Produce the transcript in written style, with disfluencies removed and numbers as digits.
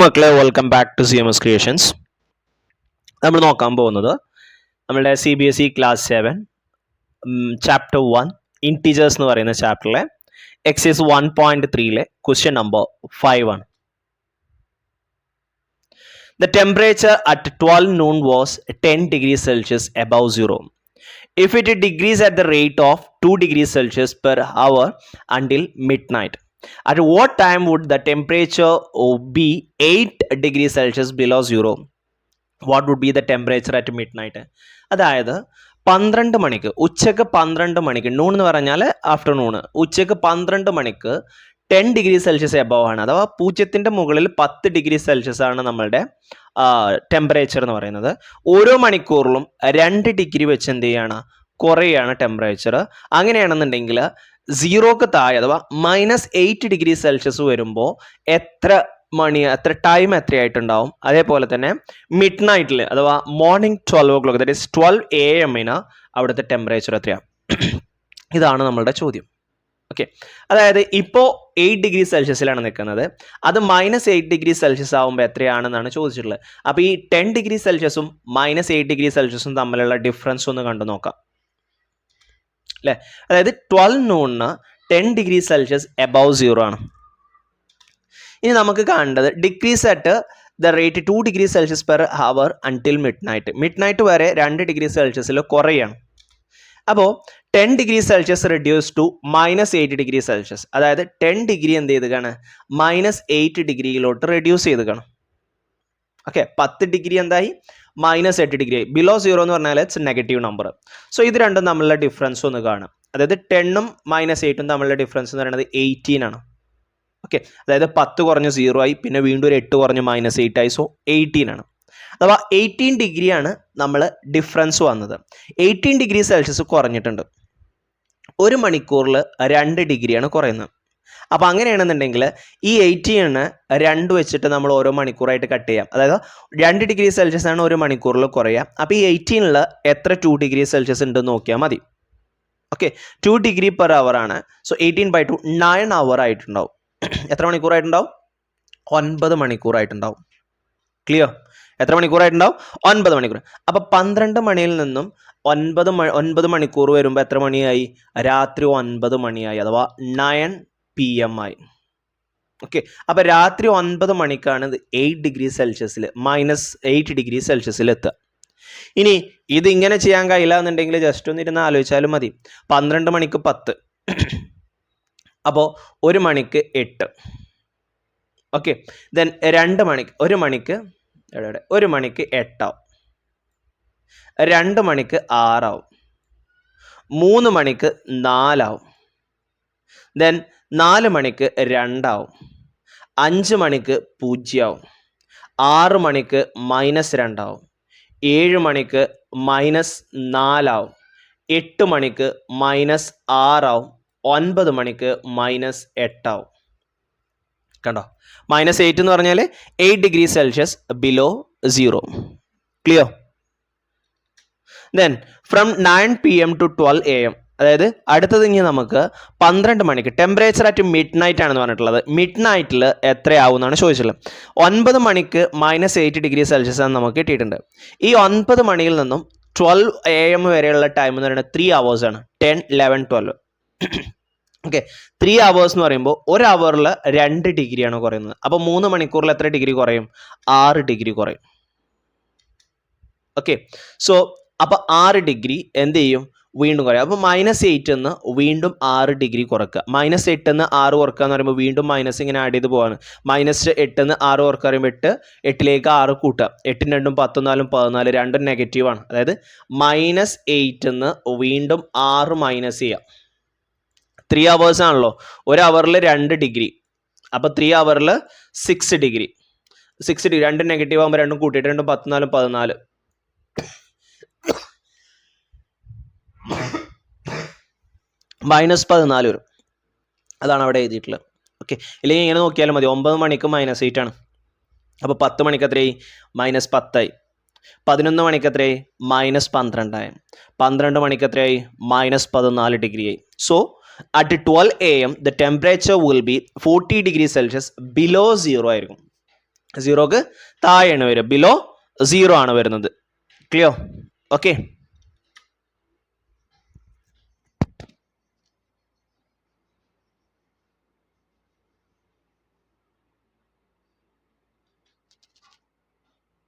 മക്കളെ, welcome back to CMS creations. നമ്മൾ നോക്കാൻ പോകുന്നത് നമ്മളുടെ CBSE ക്ലാസ് 7 ചാപ്റ്റർ 1 ഇൻറ്റീജേഴ്സ് എന്ന് പറയുന്ന ചാപ്റ്ററിലെ എക്സൈസ് 1.3 ക്വസ്റ്റ്യൻ നമ്പർ 5 ആണ്. The temperature at 12 noon was 10 degrees Celsius above zero. If it decreases at the rate of 2 degrees Celsius per hour until midnight, at what time would the temperature be 8 degrees Celsius below zero? What would be the temperature at midnight? അതായത് 12 മണിക്ക്, ഉച്ചക്ക് 12 മണിക്ക്, noon എന്ന് പറഞ്ഞാൽ afternoon, ഉച്ചക്ക് 12 മണിക്ക് 10 degree Celsius above ആണ്. അഥവാ 0-ന്റെ മുകളിൽ 10 ഡിഗ്രി സെൽഷ്യസ് ആണ് നമ്മളുടെ ടെമ്പറേച്ചർ എന്ന് പറയുന്നത്. ഓരോ മണിക്കൂറിലും 2 ഡിഗ്രി വെച്ച് എന്ത് ചെയ്യാണ്, കുറയാണ് ടെമ്പറേച്ചർ. അങ്ങനെയാണെന്നുണ്ടെങ്കിൽ സീറോക്ക് താഴെ അഥവാ -8 ഡിഗ്രി സെൽഷ്യസ് വരുമ്പോൾ എത്ര ടൈം എത്രയായിട്ടുണ്ടാവും? അതേപോലെ തന്നെ മിഡ് നൈറ്റിൽ അഥവാ morning 12 o'clock, that is 12 AM അവിടുത്തെ ടെമ്പറേച്ചർ എത്രയാണ്? ഇതാണ് നമ്മളുടെ ചോദ്യം. ഓക്കെ, അതായത് ഇപ്പോൾ 8 ഡിഗ്രി സെൽഷ്യസിലാണ് നിൽക്കുന്നത്. അത് -8 ഡിഗ്രി സെൽഷ്യസ് ആകുമ്പോൾ എത്രയാണെന്നാണ് ചോദിച്ചിട്ടുള്ളത്. അപ്പോൾ ഈ 10 ഡിഗ്രി സെൽഷ്യസും -8 ഡിഗ്രി സെൽഷ്യസും തമ്മിലുള്ള ഡിഫറൻസ് ഒന്ന് കണ്ടു നോക്കാം അല്ലേ. അതായത് 12 noon 10 degree Celsius above zero ആണ്. ഇനി നമുക്ക് കാണേണ്ടത് decrease at the rate 2 degree Celsius per hour until midnight വരെ 2 ഡിഗ്രി സെൽഷ്യസിൽ കുറയാണ്. അപ്പോൾ 10 degree Celsius reduce to -8 degree Celsius. അതായത് 10 ഡിഗ്രി എന്ത് ചെയ്തുകയാണ്, -8 ഡിഗ്രിയിലോട്ട് റെഡ്യൂസ് ചെയ്തുകയാണ്. ഓക്കെ, 10 ഡിഗ്രി എന്തായി, -8 ഡിഗ്രി ആയി. ബിലോ സീറോ എന്ന് പറഞ്ഞാൽ ഇറ്റ്സ് നെഗറ്റീവ് നമ്പർ. സോ ഇത് രണ്ടും തമ്മിലുള്ള ഡിഫറൻസ് ഒന്ന് കാണാം. അതായത് 10ഉം -8ഉം തമ്മിലുള്ള ഡിഫറൻസ് എന്ന് പറയുന്നത് 18 ആണ്. ഓക്കെ, അതായത് 10 കുറഞ്ഞ് 0 ആയി, പിന്നെ വീണ്ടും ഒരു 8 കുറഞ്ഞ് -8 ആയി. സോ 18 ആണ്. അഥവാ 18 ഡിഗ്രിയാണ് നമ്മൾ ഡിഫറൻസ് വന്നത്. 18 ഡിഗ്രി സെൽഷ്യസ് കുറഞ്ഞിട്ടുണ്ട്. ഒരു മണിക്കൂറിൽ 2 ഡിഗ്രിയാണ് കുറയുന്നത്. അപ്പോൾ അങ്ങനെയാണെന്നുണ്ടെങ്കിൽ ഈ 18 2 വെച്ചിട്ട് നമ്മൾ ഓരോ മണിക്കൂറായിട്ട് കട്ട് ചെയ്യാം. അതായത് 2 ഡിഗ്രി സെൽഷ്യസ് ആണ് ഒരു മണിക്കൂറിൽ കുറയുക. അപ്പോൾ ഈ 18ൽ എത്ര 2 ഡിഗ്രി സെൽഷ്യസ് ഉണ്ടെന്ന് നോക്കിയാൽ മതി. ഓക്കെ, 2 ഡിഗ്രി പെർ അവർ ആണ്. സോ 18/2 9 അവർ ആയിട്ടുണ്ടാവും. എത്ര മണിക്കൂറായിട്ടുണ്ടാവും? 9 മണിക്കൂറായിട്ടുണ്ടാവും. ക്ലിയർ? എത്ര മണിക്കൂറായിട്ടുണ്ടാവും? 9 മണിക്കൂർ. അപ്പോൾ 12 മണിയിൽ നിന്നും 9 മണിക്കൂർ വരുമ്പോൾ എത്ര മണിയായി? രാത്രി 9 മണിയായി, അഥവാ 9 PM ആയി. ഓക്കെ, അപ്പോൾ രാത്രി 9 മണിക്കാണ് 8 ഡിഗ്രി സെൽഷ്യസിൽ -8 ഡിഗ്രി സെൽഷ്യസിൽ എത്തുക. ഇനി ഇതിങ്ങനെ ചെയ്യാൻ കഴിയില്ല എന്നുണ്ടെങ്കിൽ ജസ്റ്റ് ഒന്ന് ഇരുന്ന് ആലോചിച്ചാലും മതി. 12 മണിക്ക് 10, അപ്പോൾ 1 മണിക്ക് 8. ഓക്കെ, ദെൻ 2 മണിക്ക് 1 മണിക്ക് 8 ആവും. 2 മണിക്ക് 6 ആവും. 3 മണിക്ക് 4 ആവും. ദെൻ 4 മണിക്ക് 2 ആവും. 5 മണിക്ക് 0 ആവും. 6 മണിക്ക് -2 ആവും. 7 മണിക്ക് -4 ആവും. 8 മണിക്ക് -6 ആവും. 9 മണിക്ക് -8 ആവും. കണ്ടോ? -8 എന്ന് പറഞ്ഞാൽ 8 degree Celsius below zero. Clear? Then from 9 PM to 12 AM, അതായത് അടുത്തത് ഇനി നമുക്ക് 12 മണിക്ക് ടെമ്പറേച്ചർ അറ്റ് മിഡ് നൈറ്റ് ആണെന്ന് പറഞ്ഞിട്ടുള്ളത്. മിഡ് നൈറ്റിൽ എത്രയാവും എന്നാണ് ചോദിച്ചിട്ടുള്ളത്. 9 മണിക്ക് -8 ഡിഗ്രി സെൽഷ്യസ് ആണ് നമുക്ക് കിട്ടിയിട്ടുണ്ട്. ഈ 9 മണിയിൽ നിന്നും 12 AM വരെയുള്ള ടൈം എന്ന് പറയുന്നത് 3 hours ആണ്. 10, 11, 12. ഓക്കെ, 3 hours എന്ന് പറയുമ്പോൾ 1 hourൽ 2 ഡിഗ്രിയാണ് കുറയുന്നത്. അപ്പോൾ 3 മണിക്കൂറിൽ എത്ര ഡിഗ്രി കുറയും? 6 ഡിഗ്രി കുറയും. ഓക്കെ, സോ അപ്പോൾ 6 ഡിഗ്രി എന്ത് ചെയ്യും? വീണ്ടും കുറയും. അപ്പോൾ -8 എന്ന് വീണ്ടും 6 ഡിഗ്രി കുറക്കുക. -8 എന്ന് 6 കുറക്കുക എന്ന് പറയുമ്പോൾ വീണ്ടും മൈനസ് ഇങ്ങനെ ആഡ് ചെയ്ത് പോവാണ്. -8 എന്ന് 6 കുറക്കുക പറയുമ്പോൾ 8, 8ലേക്ക് 6 കൂട്ടുക. 8 2 10 4 14, രണ്ടും നെഗറ്റീവാണ്. അതായത് -8 എന്ന് വീണ്ടും 6 മൈനസ് ചെയ്യുക. 3 hours ആണല്ലോ. 1 hourൽ 2 ഡിഗ്രി, അപ്പോൾ 3 hourൽ 6 ഡിഗ്രി. 6 ഡിഗ്രി രണ്ടും നെഗറ്റീവ് ആകുമ്പോൾ രണ്ടും കൂട്ടിയിട്ട് 2 10 4 14, -14 വരും. അതാണ് അവിടെ എഴുതിയിട്ടുള്ളത്. ഓക്കെ, ഇല്ലെങ്കിൽ ഇങ്ങനെ നോക്കിയാലും മതി. 9 മണിക്ക് -8 ആണ്. അപ്പോൾ 10 മണിക്ക് എത്രയായി? -10 ആയി. 11 മണിക്ക് എത്രയായി? -12 ആയി. 12 മണിക്ക് എത്രയായി? -14 ഡിഗ്രി ആയി. So at 12 AM the temperature will be 40 degrees Celsius below zero ആയിരിക്കും. സീറോക്ക് താഴെയാണ് വരിക, ബിലോ സീറോ ആണ് വരുന്നത്. ക്ലിയർ? ഓക്കെ.